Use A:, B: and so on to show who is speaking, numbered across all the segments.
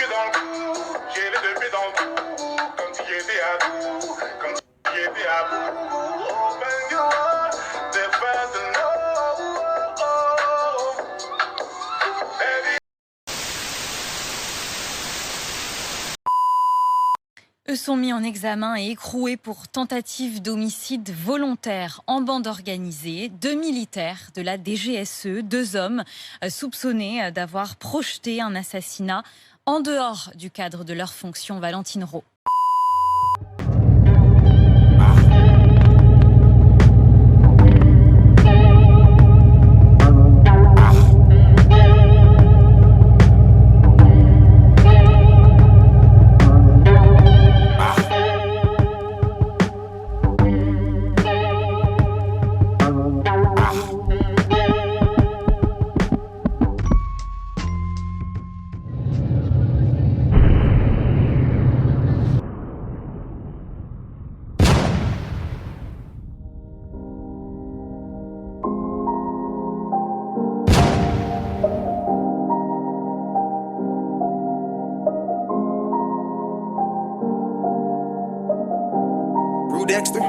A: pieds dans le cou, j'ai les deux pieds dans le cou, comme si j'étais à bout, comme si j'étais à bout. Open your heart, they're fast to know. Baby.
B: Eux sont mis en examen et écroués pour tentative d'homicide volontaire en bande organisée. 2 militaires de la DGSE, 2 hommes soupçonnés d'avoir projeté un assassinat en dehors du cadre de leur fonction. Valentine Rowe.
C: Dexter.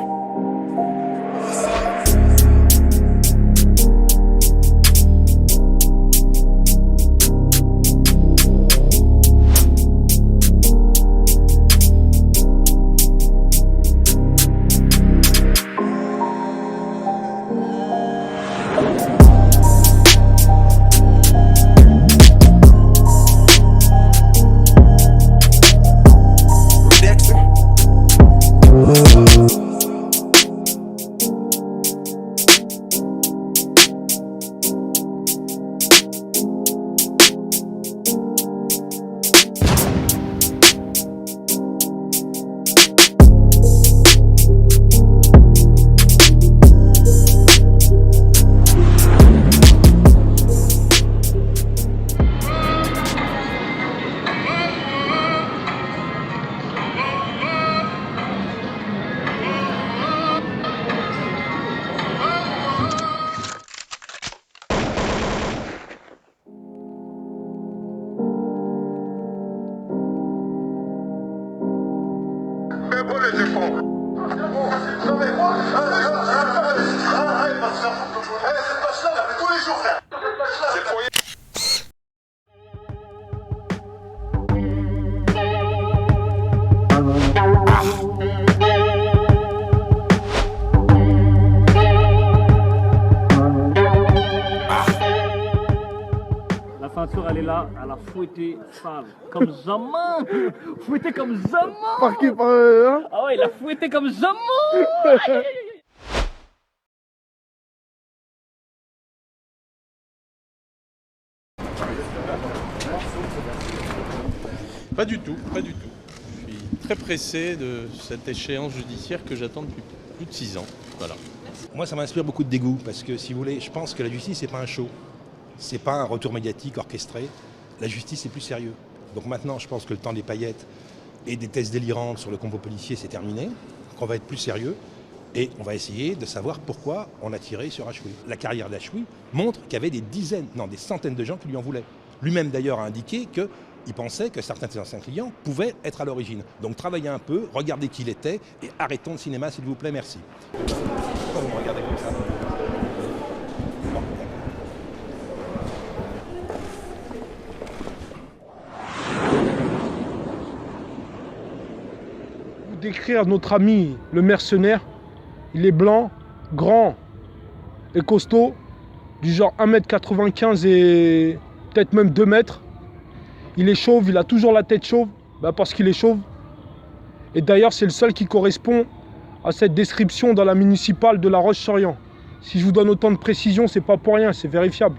D: La ceinture, elle est là, elle a fouetté sale, comme jamais. Fouetté comme jamais.
E: Par qui, hein?
D: Ah ouais, il a fouetté comme jamais.
F: Pas du tout, pas du tout. Je suis très pressé de cette échéance judiciaire que j'attends depuis plus de 6 ans. Voilà.
G: Moi, ça m'inspire beaucoup de dégoût parce que, si vous voulez, je pense que la justice, c'est pas un show. C'est pas un retour médiatique orchestré. La justice, c'est plus sérieux. Donc maintenant, je pense que le temps des paillettes et des thèses délirantes sur le complot policier, c'est terminé. Qu'on va être plus sérieux et on va essayer de savoir pourquoi on a tiré sur Achoui. La carrière d'Achoui montre qu'il y avait des dizaines, non, des centaines de gens qui lui en voulaient. Lui-même, d'ailleurs, a indiqué qu'il pensait que certains de ses anciens clients pouvaient être à l'origine. Donc travaillez un peu, regardez qui il était et arrêtons le cinéma, s'il vous plaît, merci. Pourquoi vous me regardez comme ça ?
E: Décrire notre ami le mercenaire, il est blanc, grand et costaud, du genre 1m95 et peut-être même 2 mètres. Il est chauve, il a toujours la tête chauve, parce qu'il est chauve. Et d'ailleurs, c'est le seul qui correspond à cette description dans la municipale de La Roche-sur-Yon. Si je vous donne autant de précision, c'est pas pour rien, c'est vérifiable.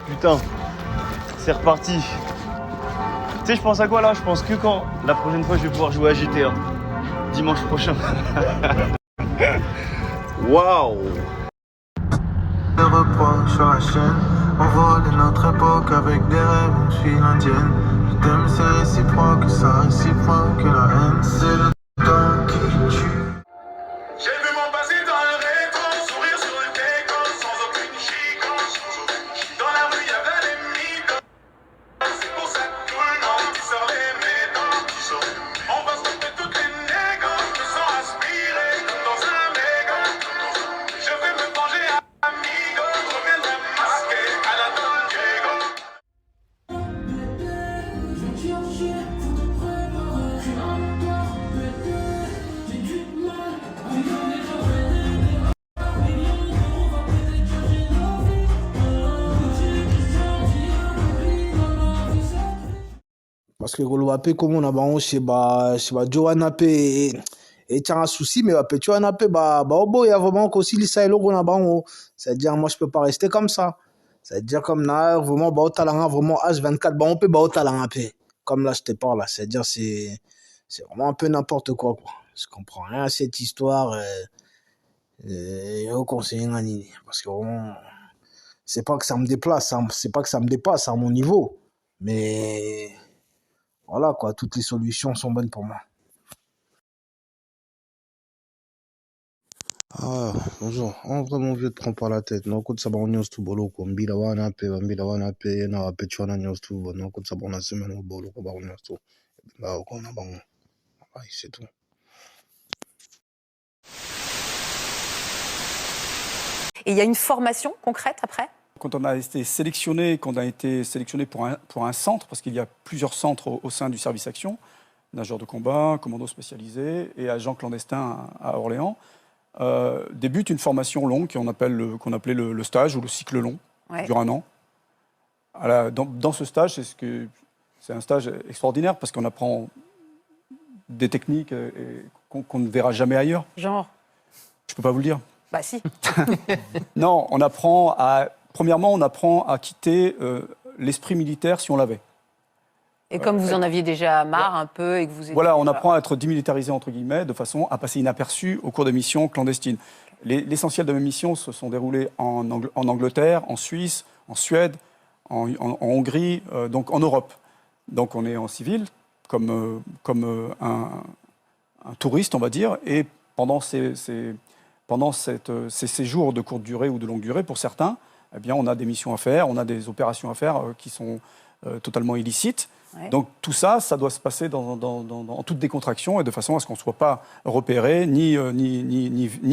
H: Putain, c'est reparti. Tu sais, je pense à quoi là? Je pense que quand la prochaine fois je vais pouvoir jouer à GTA. Dimanche prochain. Waouh!
I: Des reproches sur la chaîne, on vole notre époque avec des rêves, une fille indienne. Je t'aime, c'est réciproque, ça réciproque la haine, c'est le temps qui tue.
A: J'ai vu mon passé dans le rétro, sourire sur le décor, sans aucune chicane. Dans la rue, y'avait des mythos. C'est pour ça que tout le monde qui sort les métaux. On va se taper toutes les négos, je me sens aspiré comme dans un méga. Je vais me venger à amigo, je reviendrai masqué à la Don Diego.
J: Parce que le wape comme on a ba chez Johanna P et tiens un souci mais wape Johanna P obo il y a vraiment aussi lisa et logo na ba c'est-à-dire moi je peux pas rester comme ça, c'est-à-dire comme là vraiment ba talanga vraiment H24 on peut ba talanga P comme là je te parle là, c'est-à-dire c'est vraiment un peu n'importe quoi. Je comprends rien à cette histoire au conseiller Nani parce que vraiment c'est pas que ça me déplace, c'est pas que ça me dépasse à mon niveau, mais voilà quoi, toutes les solutions sont bonnes pour moi. Ah, bonjour. En vrai, mon vieux, te prends pas la tête. Non, écoute, ça va, on y tout bolo, quoi. Mbila wana pe, na wa pe chwana nyos tout. Non, écoute, ça va, on a semaine au bolo, quoi, on y tout. Bah, on a bon. Ouais, c'est tout.
K: Et il y a une formation concrète après?
L: Quand on a été sélectionné pour un centre, parce qu'il y a plusieurs centres au sein du service action, nageurs de combat, commandos spécialisés et agents clandestins à Orléans, débute une formation longue qu'on appelait le stage ou le cycle long, qui dure 1 an. Dans ce stage, c'est un stage extraordinaire parce qu'on apprend des techniques qu'on ne verra jamais ailleurs.
K: Genre?
L: Je ne peux pas vous le dire.
K: Bah si.
L: Non, premièrement, on apprend à quitter l'esprit militaire si on l'avait.
K: Et comme vous en aviez déjà marre un peu et que vous étiez...
L: Voilà, on apprend à être démilitarisé, entre guillemets, de façon à passer inaperçu au cours des missions clandestines. L'essentiel de mes missions se sont déroulées en Angleterre, en Suisse, en Suède, en Hongrie, donc en Europe. Donc on est en civil, comme un touriste, on va dire, et pendant ces séjours de courte durée ou de longue durée, pour certains, eh bien, on a des missions à faire, on a des opérations à faire qui sont totalement illicites. Ouais. Donc tout ça, ça doit se passer en toute décontraction et de façon à ce qu'on ne soit pas repéré, ni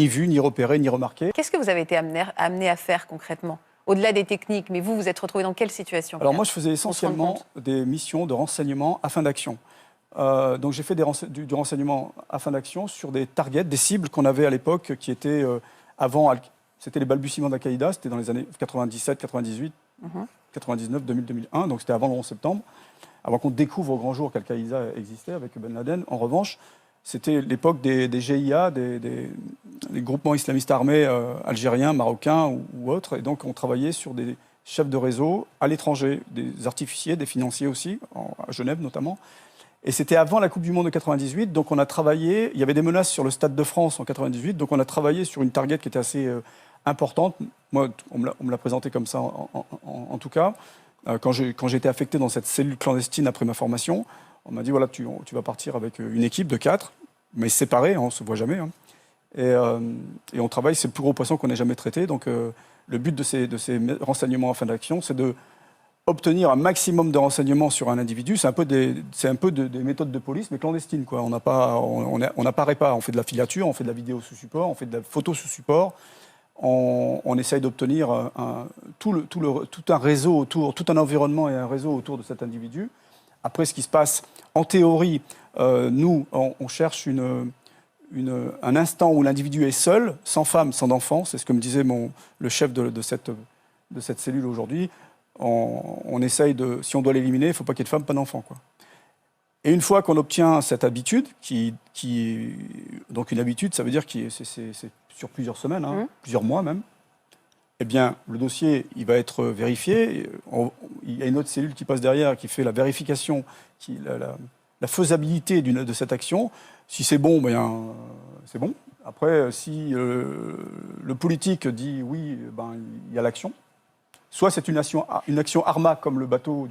L: vu, ni repéré, ni remarqué.
K: Qu'est-ce que vous avez été amené à faire concrètement? Au-delà des techniques, mais vous êtes retrouvé dans quelle situation?
L: Alors moi, je faisais essentiellement des missions de renseignement à fin d'action. Donc j'ai fait du renseignement à fin d'action sur des targets, des cibles qu'on avait à l'époque qui étaient avant, c'était les balbutiements d'Al-Qaïda, c'était dans les années 97, 98, 99, 2000, 2001, donc c'était avant le 11 septembre, avant qu'on découvre au grand jour qu'Al-Qaïda existait avec Ben Laden. En revanche, C'était l'époque des GIA, des groupements islamistes armés algériens, marocains ou autres. Et donc, on travaillait sur des chefs de réseau à l'étranger, des artificiers, des financiers aussi, à Genève notamment. Et c'était avant la Coupe du Monde de 98, donc on a travaillé, il y avait des menaces sur le Stade de France en 98, donc on a travaillé sur une target qui était assez importante. Moi, on me l'a présenté comme ça en tout cas. Quand j'ai été affecté dans cette cellule clandestine après ma formation, on m'a dit, voilà, tu vas partir avec une équipe de 4, mais séparés, on ne se voit jamais. Hein. Et on travaille, c'est le plus gros poisson qu'on ait jamais traité. Donc le but de ces renseignements en fin d'action, c'est d'obtenir un maximum de renseignements sur un individu. C'est un peu des méthodes de police, mais clandestines, quoi. On n'apparaît pas, on fait de la filature, on fait de la vidéo sous support, on fait de la photo sous support. On essaye d'obtenir tout un réseau autour, tout un environnement et un réseau autour de cet individu. Après, ce qui se passe, en théorie, nous, on cherche un instant où l'individu est seul, sans femme, sans enfant. C'est ce que me disait le chef de cette cellule aujourd'hui. On essaye si on doit l'éliminer, il ne faut pas qu'il y ait de femme, pas d'enfant, quoi. Et une fois qu'on obtient cette habitude, donc une habitude, ça veut dire que c'est sur plusieurs semaines, hein, plusieurs mois même, eh bien, le dossier, il va être vérifié. Il y a une autre cellule qui passe derrière, qui fait la vérification, la faisabilité de cette action. Si c'est bon, c'est bon. Après, si le politique dit oui, il y a l'action. Soit c'est une action Arma, comme le bateau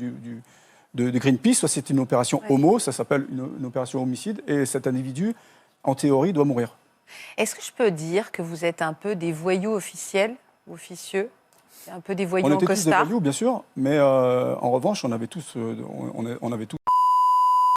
L: de Greenpeace, soit c'est une opération homo, ça s'appelle une opération homicide, et cet individu, en théorie, doit mourir.
K: Est-ce que je peux dire que vous êtes un peu des voyous officiels, officieux, un peu des voyous en costard?
L: On était tous des voyous, bien sûr, mais en revanche, on avait tous...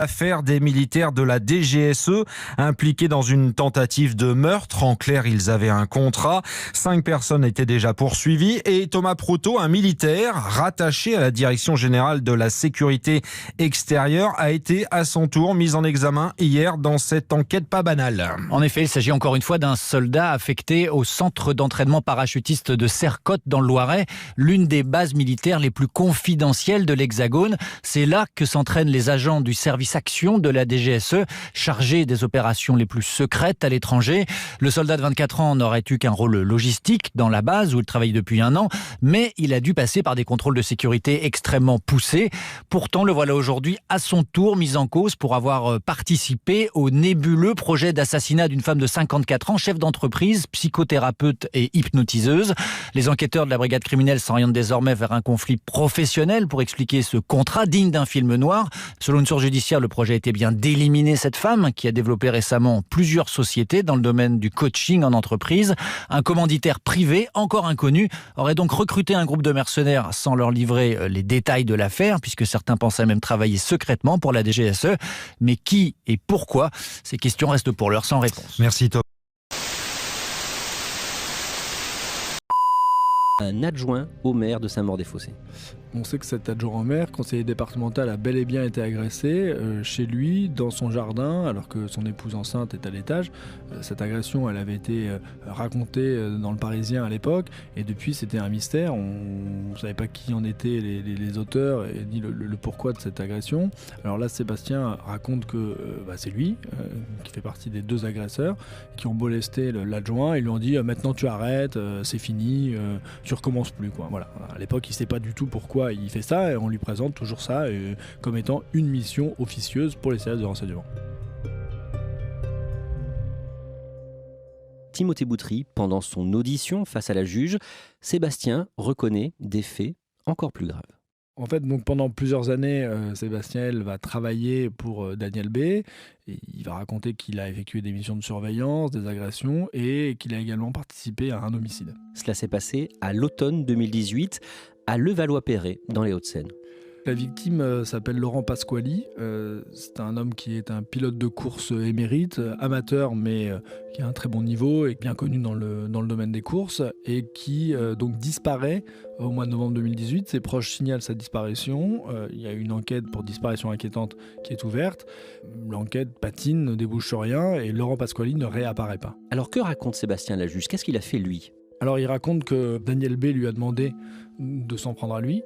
M: Affaire des militaires de la DGSE impliqués dans une tentative de meurtre. En clair, ils avaient un contrat. 5 personnes étaient déjà poursuivies et Thomas Proto, un militaire rattaché à la Direction générale de la sécurité extérieure, a été à son tour mis en examen hier dans cette enquête pas banale.
N: En effet, il s'agit encore une fois d'un soldat affecté au centre d'entraînement parachutiste de Sercotte dans le Loiret, l'une des bases militaires les plus confidentielles de l'Hexagone. C'est là que s'entraînent les agents du service action de la DGSE, chargé des opérations les plus secrètes à l'étranger. Le soldat de 24 ans n'aurait eu qu'un rôle logistique dans la base où il travaille depuis 1 an, mais il a dû passer par des contrôles de sécurité extrêmement poussés. Pourtant, le voilà aujourd'hui à son tour mis en cause pour avoir participé au nébuleux projet d'assassinat d'une femme de 54 ans, chef d'entreprise, psychothérapeute et hypnotiseuse. Les enquêteurs de la brigade criminelle s'orientent désormais vers un conflit professionnel pour expliquer ce contrat digne d'un film noir. Selon une source judiciaire, le projet était bien d'éliminer cette femme qui a développé récemment plusieurs sociétés dans le domaine du coaching en entreprise. Un commanditaire privé, encore inconnu, aurait donc recruté un groupe de mercenaires sans leur livrer les détails de l'affaire, puisque certains pensaient même travailler secrètement pour la DGSE. Mais qui et pourquoi? Ces questions restent pour l'heure sans réponse.
M: Merci Thomas.
O: Un adjoint au maire de Saint-Maur-des-Fossés.
P: On sait que cet adjoint au maire, conseiller départemental, a bel et bien été agressé chez lui, dans son jardin, alors que son épouse enceinte est à l'étage. Cette agression, elle avait été racontée dans le Parisien à l'époque, et depuis c'était un mystère. On ne savait pas qui en étaient les auteurs, et ni le pourquoi de cette agression. Alors là, Sébastien raconte que c'est lui, qui fait partie des 2 agresseurs, qui ont molesté l'adjoint. Ils lui ont dit maintenant tu arrêtes, c'est fini, tu recommences plus, quoi. Voilà. À l'époque, il ne sait pas du tout pourquoi il fait ça, et on lui présente toujours ça comme étant une mission officieuse pour les services de renseignement.
O: Timothée Boutry, pendant son audition face à la juge, Sébastien reconnaît des faits encore plus graves.
P: En fait, donc pendant plusieurs années, Sébastien va travailler pour Daniel B. Et il va raconter qu'il a effectué des missions de surveillance, des agressions, et qu'il a également participé à un homicide.
O: Cela s'est passé à l'automne 2018, à Levallois-Perret, dans les Hauts-de-Seine.
P: La victime s'appelle Laurent Pasquali. C'est un homme qui est un pilote de course émérite, amateur, mais qui a un très bon niveau et bien connu dans le domaine des courses, et qui donc disparaît au mois de novembre 2018. Ses proches signalent sa disparition. Il y a une enquête pour disparition inquiétante qui est ouverte. L'enquête patine, ne débouche sur rien, et Laurent Pasquali ne réapparaît pas.
O: Alors que raconte Sébastien à la juge? Qu'est-ce qu'il a fait lui?
P: Alors il raconte que Daniel B lui a demandé de s'en prendre à lui.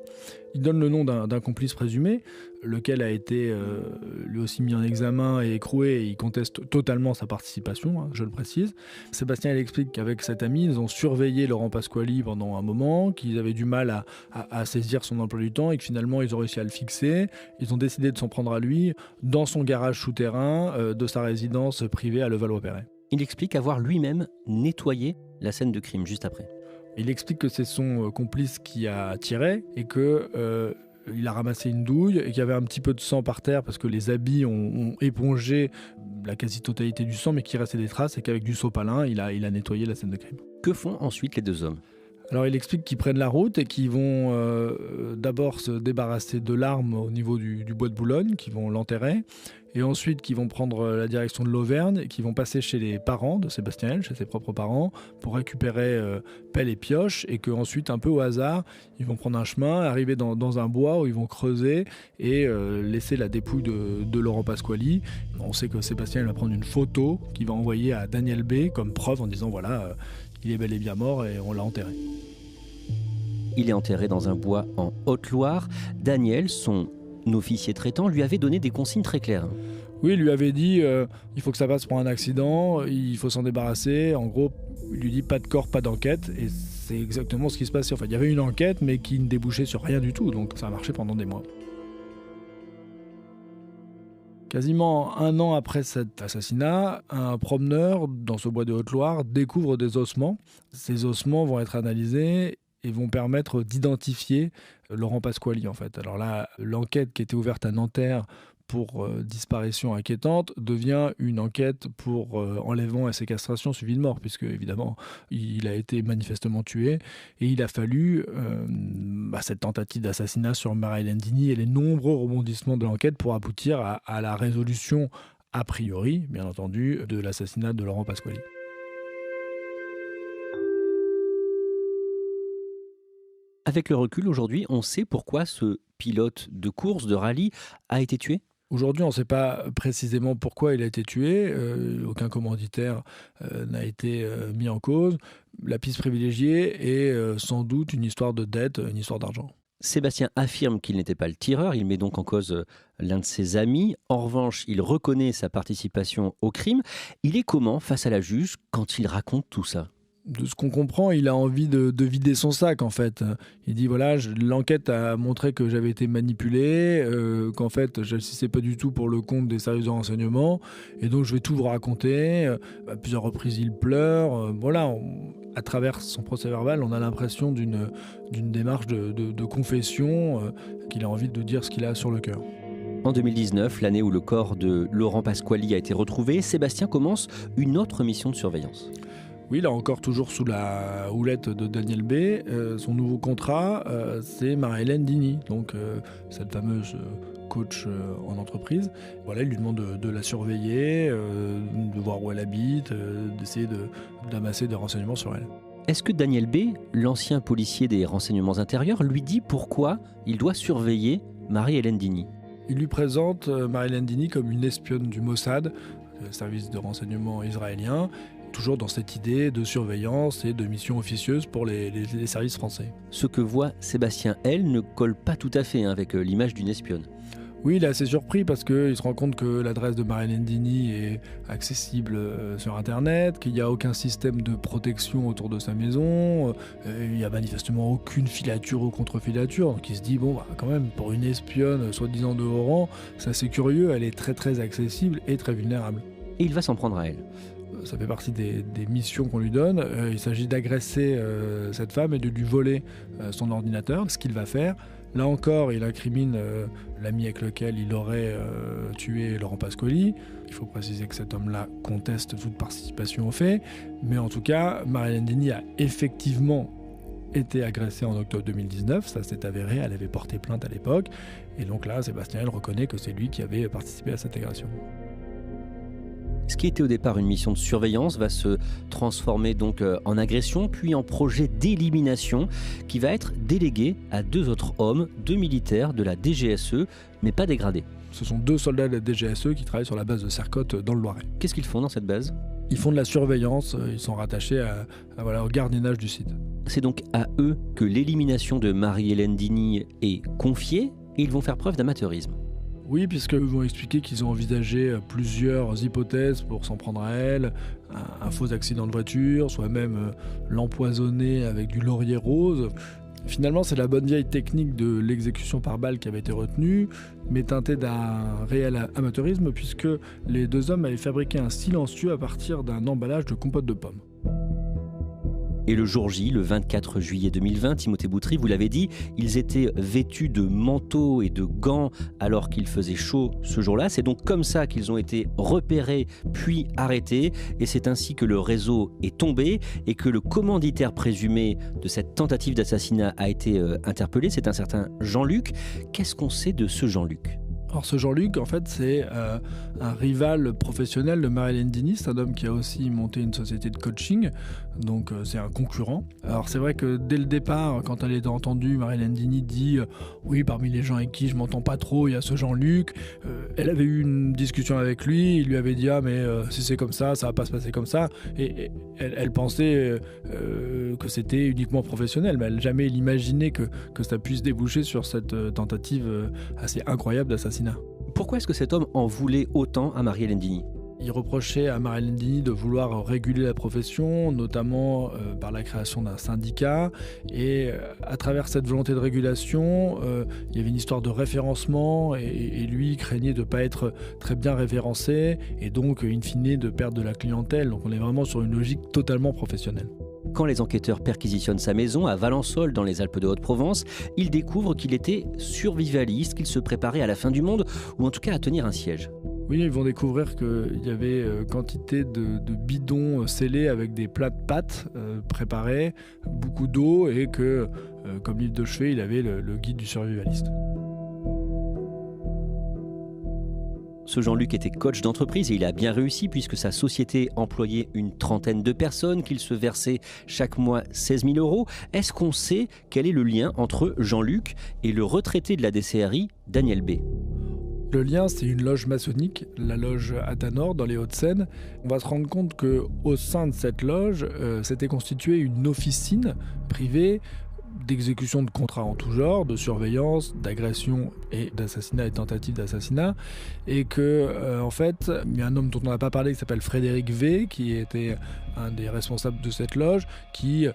P: Il donne le nom d'un complice présumé, lequel a été lui aussi mis en examen et écroué, et il conteste totalement sa participation, je le précise. Sébastien il explique qu'avec cet ami, ils ont surveillé Laurent Pasquali pendant un moment, qu'ils avaient du mal à saisir son emploi du temps et que finalement ils ont réussi à le fixer. Ils ont décidé de s'en prendre à lui dans son garage souterrain de sa résidence privée à Levallois-Perret.
O: Il explique avoir lui-même nettoyé la scène de crime juste après.
P: Il explique que c'est son complice qui a tiré et que il a ramassé une douille et qu'il y avait un petit peu de sang par terre parce que les habits ont épongé la quasi-totalité du sang, mais qu'il restait des traces et qu'avec du sopalin, il a nettoyé la scène de crime.
O: Que font ensuite les deux hommes ?
P: Alors il explique qu'ils prennent la route et qu'ils vont d'abord se débarrasser de l'arme au niveau du bois de Boulogne, qu'ils vont l'enterrer, et ensuite qu'ils vont prendre la direction de l'Auvergne et qu'ils vont passer chez les parents de Sébastien L, chez ses propres parents, pour récupérer pelle et pioche, et qu'ensuite, un peu au hasard, ils vont prendre un chemin, arriver dans un bois où ils vont creuser et laisser la dépouille de Laurent Pasquali. On sait que Sébastien L va prendre une photo qu'il va envoyer à Daniel B comme preuve en disant voilà, il est bel et bien mort et on l'a enterré.
O: Il est enterré dans un bois en Haute-Loire. Daniel, son officier traitant, lui avait donné des consignes très claires.
P: Oui, il lui avait dit il faut que ça passe pour un accident, il faut s'en débarrasser. En gros, il lui dit pas de corps, pas d'enquête. Et c'est exactement ce qui se passait. Enfin, il y avait une enquête, mais qui ne débouchait sur rien du tout. Donc ça a marché pendant des mois. Quasiment un an après cet assassinat, un promeneur dans ce bois de Haute-Loire découvre des ossements. Ces ossements vont être analysés et vont permettre d'identifier Laurent Pasquali, en fait. Alors là, l'enquête qui était ouverte à Nanterre pour disparition inquiétante devient une enquête pour enlèvement et séquestration suivie de mort, puisque évidemment il a été manifestement tué, et il a fallu cette tentative d'assassinat sur Marie-Hélène Digny et les nombreux rebondissements de l'enquête pour aboutir à la résolution a priori, bien entendu, de l'assassinat de Laurent Pasquali.
O: Avec le recul, aujourd'hui, on sait pourquoi ce pilote de course, de rallye, a été tué ?
P: Aujourd'hui, on ne sait pas précisément pourquoi il a été tué. Aucun commanditaire n'a été mis en cause. La piste privilégiée est sans doute une histoire de dette, une histoire d'argent.
O: Sébastien affirme qu'il n'était pas le tireur, il met donc en cause l'un de ses amis. En revanche, il reconnaît sa participation au crime. Il est comment face à la juge quand il raconte tout ça ?
P: De ce qu'on comprend, il a envie de vider son sac, en fait. Il dit, voilà, l'enquête a montré que j'avais été manipulé, qu'en fait, je n'agissais pas du tout pour le compte des services de renseignement, et donc je vais tout vous raconter. À plusieurs reprises, il pleure. Voilà, à travers son procès-verbal, on a l'impression d'une démarche de confession, qu'il a envie de dire ce qu'il a sur le cœur.
O: En 2019, l'année où le corps de Laurent Pasquali a été retrouvé, Sébastien commence une autre mission de surveillance.
P: Oui, là encore, toujours sous la houlette de Daniel B. Son nouveau contrat, c'est Marie-Hélène Digny, donc cette fameuse coach en entreprise. Voilà, il lui demande de la surveiller, de voir où elle habite, d'essayer d'amasser des renseignements sur elle.
O: Est-ce que Daniel B., l'ancien policier des renseignements intérieurs, lui dit pourquoi il doit surveiller Marie-Hélène Digny ?
P: Il lui présente Marie-Hélène Digny comme une espionne du Mossad, le service de renseignement israélien, toujours dans cette idée de surveillance et de mission officieuse pour les services français.
O: Ce que voit Sébastien L ne colle pas tout à fait avec l'image d'une espionne.
P: Oui, il est assez surpris parce qu'il se rend compte que l'adresse de Marie-Hélène Digny est accessible sur Internet, qu'il n'y a aucun système de protection autour de sa maison, il n'y a manifestement aucune filature ou contre-filature. Donc il se dit, bon, quand même, pour une espionne soi-disant de haut rang, c'est assez curieux, elle est très très accessible et très vulnérable.
O: Et il va s'en prendre à elle.
P: Ça fait partie des missions qu'on lui donne. Il s'agit d'agresser cette femme et de lui voler son ordinateur, ce qu'il va faire. Là encore, il incrimine l'ami avec lequel il aurait tué Laurent Pasquali. Il faut préciser que cet homme-là conteste toute participation au fait. Mais en tout cas, Marie-Hélène Digny a effectivement été agressée en octobre 2019. Ça s'est avéré, elle avait porté plainte à l'époque. Et donc là, Sébastien L reconnaît que c'est lui qui avait participé à cette agression.
O: Ce qui était au départ une mission de surveillance va se transformer donc en agression, puis en projet d'élimination qui va être délégué à 2 autres hommes, 2 militaires de la DGSE, mais pas dégradés.
P: Ce sont 2 soldats de la DGSE qui travaillent sur la base de Sercotte dans le Loiret.
O: Qu'est-ce qu'ils font dans cette base ?
P: Ils font de la surveillance, ils sont rattachés au gardiennage du site.
O: C'est donc à eux que l'élimination de Marie-Hélène Digny est confiée et ils vont faire preuve d'amateurisme.
P: Oui, puisqu'ils vont expliquer qu'ils ont envisagé plusieurs hypothèses pour s'en prendre à elle. Un faux accident de voiture, soit même l'empoisonner avec du laurier rose. Finalement, c'est la bonne vieille technique de l'exécution par balle qui avait été retenue, mais teintée d'un réel amateurisme, puisque les 2 hommes avaient fabriqué un silencieux à partir d'un emballage de compote de pommes.
O: Et le jour J, le 24 juillet 2020, Timothée Boutry, vous l'avez dit, ils étaient vêtus de manteaux et de gants alors qu'il faisait chaud ce jour-là. C'est donc comme ça qu'ils ont été repérés puis arrêtés. Et c'est ainsi que le réseau est tombé et que le commanditaire présumé de cette tentative d'assassinat a été interpellé. C'est un certain Jean-Luc. Qu'est-ce qu'on sait de ce Jean-Luc ?
P: Alors ce Jean-Luc, en fait, c'est un rival professionnel de Marie-Hélène Digny. C'est un homme qui a aussi monté une société de coaching, donc c'est un concurrent. Alors c'est vrai que dès le départ, quand elle était entendue, Marie-Hélène Digny dit oui, parmi les gens avec qui je m'entends pas trop, il y a ce Jean-Luc. Elle avait eu une discussion avec lui, il lui avait dit mais si c'est comme ça va pas se passer comme ça. Et elle pensait que c'était uniquement professionnel, mais elle n'a jamais imaginé que ça puisse déboucher sur cette tentative assez incroyable d'assassinat.
O: Pourquoi est-ce que cet homme en voulait autant à Marie-Hélène Digny ?
P: Il reprochait à Marie-Hélène Digny de vouloir réguler la profession, notamment par la création d'un syndicat. Et à travers cette volonté de régulation, il y avait une histoire de référencement et lui craignait de ne pas être très bien référencé et donc, in fine, de perdre de la clientèle. Donc on est vraiment sur une logique totalement professionnelle.
O: Quand les enquêteurs perquisitionnent sa maison à Valençol, dans les Alpes de Haute-Provence, ils découvrent qu'il était survivaliste, qu'il se préparait à la fin du monde, ou en tout cas à tenir un siège.
P: Oui, ils vont découvrir qu'il y avait quantité de bidons scellés avec des plats de pâtes préparés, beaucoup d'eau et que, comme livre de chevet, il avait le guide du survivaliste.
O: Ce Jean-Luc était coach d'entreprise et il a bien réussi puisque sa société employait une trentaine de personnes, qu'il se versait chaque mois 16 000 €. Est-ce qu'on sait quel est le lien entre Jean-Luc et le retraité de la DCRI, Daniel B ?
P: Le lien, c'est une loge maçonnique, la loge Athanor dans les Hauts-de-Seine. On va se rendre compte qu'au sein de cette loge, s'était constituée une officine privée d'exécution de contrats en tout genre, de surveillance, d'agression et d'assassinat et tentative d'assassinat, et que en fait, il y a un homme dont on n'a pas parlé qui s'appelle Frédéric V, qui était un des responsables de cette loge, qui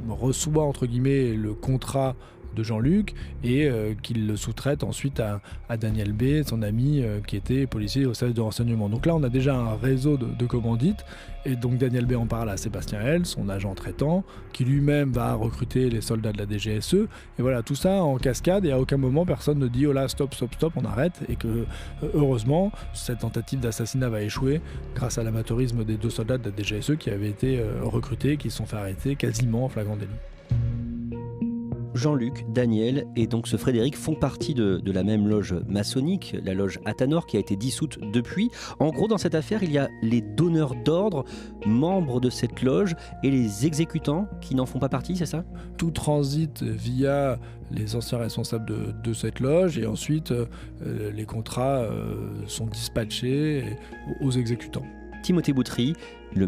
P: reçoit entre guillemets le contrat de Jean-Luc et qu'il le sous-traite ensuite à Daniel B, son ami qui était policier au service de renseignement. Donc là, on a déjà un réseau de commandites et donc Daniel B en parle à Sébastien L, son agent traitant, qui lui-même va recruter les soldats de la DGSE. Et voilà, tout ça en cascade et à aucun moment personne ne dit « Oh là, stop, on arrête » et que heureusement, cette tentative d'assassinat va échouer grâce à l'amateurisme des 2 soldats de la DGSE qui avaient été recrutés, qui se sont fait arrêter quasiment en flagrant délit.
O: Jean-Luc, Daniel et donc ce Frédéric font partie de la même loge maçonnique, la loge Athanor, qui a été dissoute depuis. En gros, dans cette affaire, il y a les donneurs d'ordre, membres de cette loge, et les exécutants qui n'en font pas partie, c'est ça ?
P: Tout transite via les anciens responsables de cette loge et ensuite les contrats sont dispatchés aux exécutants.
O: Timothée Boutry, le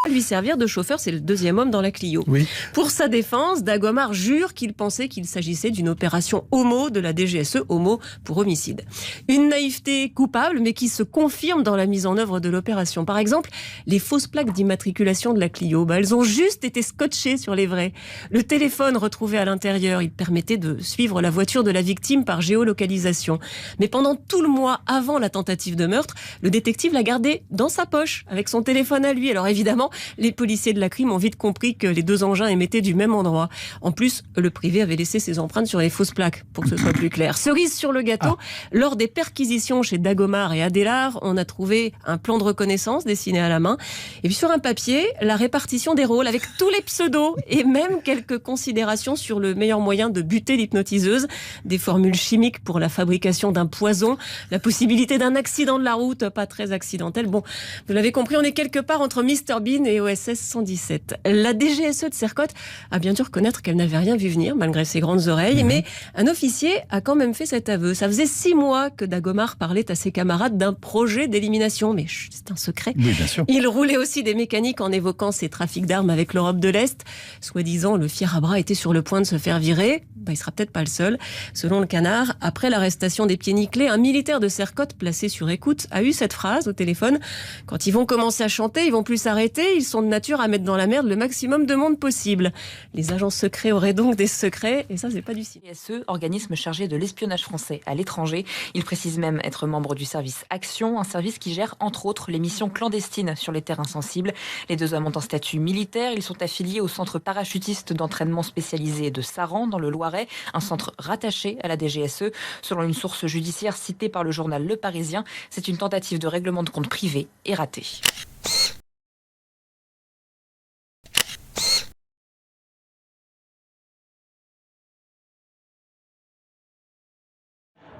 Q: lui servir de chauffeur, c'est le 2e homme dans la Clio.
P: Oui.
Q: Pour sa défense, Dagomar jure qu'il pensait qu'il s'agissait d'une opération homo de la DGSE, homo pour homicide. Une naïveté coupable, mais qui se confirme dans la mise en œuvre de l'opération. Par exemple, les fausses plaques d'immatriculation de la Clio, elles ont juste été scotchées sur les vraies. Le téléphone retrouvé à l'intérieur, il permettait de suivre la voiture de la victime par géolocalisation. Mais pendant tout le mois avant la tentative de meurtre, le détective l'a gardé dans sa poche, avec son téléphone à lui. Alors évidemment, les policiers de la crime ont vite compris que les 2 engins émettaient du même endroit. En plus, le privé avait laissé ses empreintes sur les fausses plaques, pour que ce soit plus clair. Cerise sur le gâteau, lors des perquisitions chez Dagomar et Adélard, on a trouvé un plan de reconnaissance dessiné à la main. Et puis sur un papier, la répartition des rôles avec tous les pseudos et même quelques considérations sur le meilleur moyen de buter l'hypnotiseuse, des formules chimiques pour la fabrication d'un poison, la possibilité d'un accident de la route, pas très accidentel. Bon, vous l'avez compris, on est quelque part entre Mr Bean Yvelines et OSS 117. La DGSE de Sercotte a bien dû reconnaître qu'elle n'avait rien vu venir, malgré ses grandes oreilles, mais un officier a quand même fait cet aveu. Ça faisait 6 mois que Dagomar parlait à ses camarades d'un projet d'élimination, mais c'est un secret.
R: Oui, bien sûr.
Q: Il roulait aussi des mécaniques en évoquant ses trafics d'armes avec l'Europe de l'Est. Soi-disant, le fier à bras était sur le point de se faire virer. Il sera peut-être pas le seul. Selon le Canard, après l'arrestation des pieds nickelés, un militaire de Sercotte placé sur écoute a eu cette phrase au téléphone. Quand ils vont commencer à chanter, ils vont plus s'arrêter. Ils sont de nature à mettre dans la merde le maximum de monde possible. Les agents secrets auraient donc des secrets, et ça, c'est pas du ciel.
S: DGSE, organisme chargé de l'espionnage français à l'étranger. Il précise même être membre du service Action, un service qui gère entre autres les missions clandestines sur les terrains sensibles. Les 2 hommes ont un statut militaire. Ils sont affiliés au centre parachutiste d'entraînement spécialisé de Saran, dans le Loiret, un centre rattaché à la DGSE. Selon une source judiciaire citée par le journal Le Parisien, c'est une tentative de règlement de compte privé et ratée.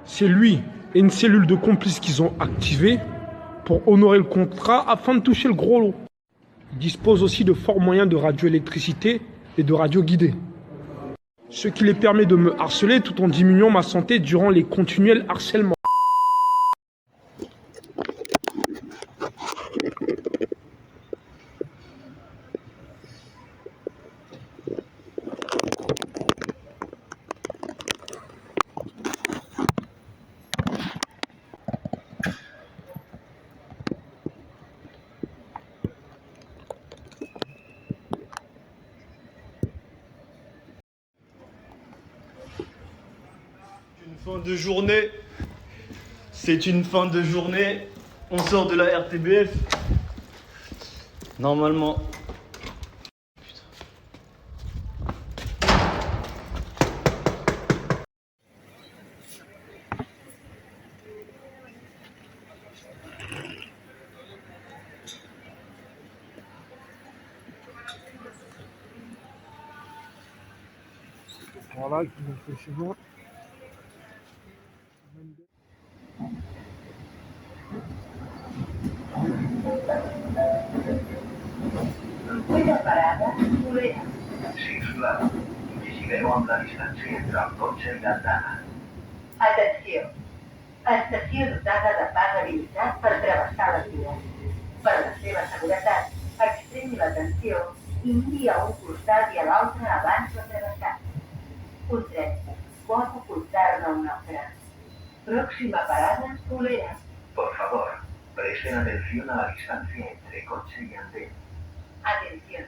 E: C'est lui et une cellule de complices qu'ils ont activée pour honorer le contrat afin de toucher le gros lot. Il dispose aussi de forts moyens de radioélectricité et de radio guidée. Ce qui les permet de me harceler tout en diminuant ma santé durant les continuels harcèlements.
H: Fin de journée, c'est une fin de journée, on sort de la RTBF, normalement.
E: Voilà, qui vont faire chez moi.
A: Sisplau, vigileu amb la distància entre el cotxe i l'andana. Atenció. Estació dotada de pas habilitat per travessar les vies. Per la seva seguretat, extremi l'atenció i miri a un costat i a l'altre abans de travessar. Un tren pot ocultar-ne un altre. Próxima parada, Culera. Por favor, presten atención a la distancia entre coche y andén. Atención.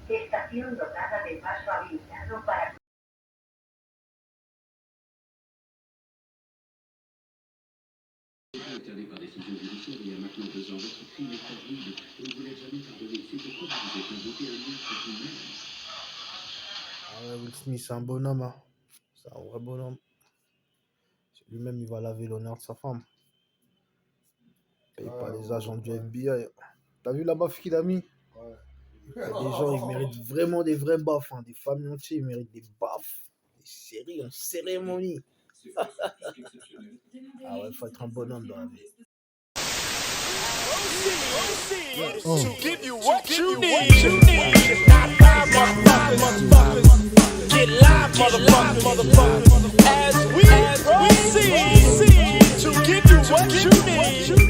A: Estación dotada de paso habilitado para...
T: Interné par décision judiciaire il y a maintenant 2 ans. Votre fille est fragile et vous ne l'avez jamais pardonné. C'est pourquoi vous êtes invoqué un lien entre vous-même.
J: Ah ouais, Will Smith, c'est un bonhomme. Hein. C'est un vrai bonhomme. Lui-même, il va laver l'honneur de sa femme. Paye pas les agents du FBI. T'as vu la baffe qu'il a mis? Il y a des gens, ils méritent vraiment des vrais baffes. Hein. Des familles entières, ils méritent des baffes. Des séries en cérémonie. Ah ouais, faut être un bonhomme dans la vie.
A: To give you what you need. Not five motherfuckers. Get live, motherfuckers. As we proceed to give you what you need.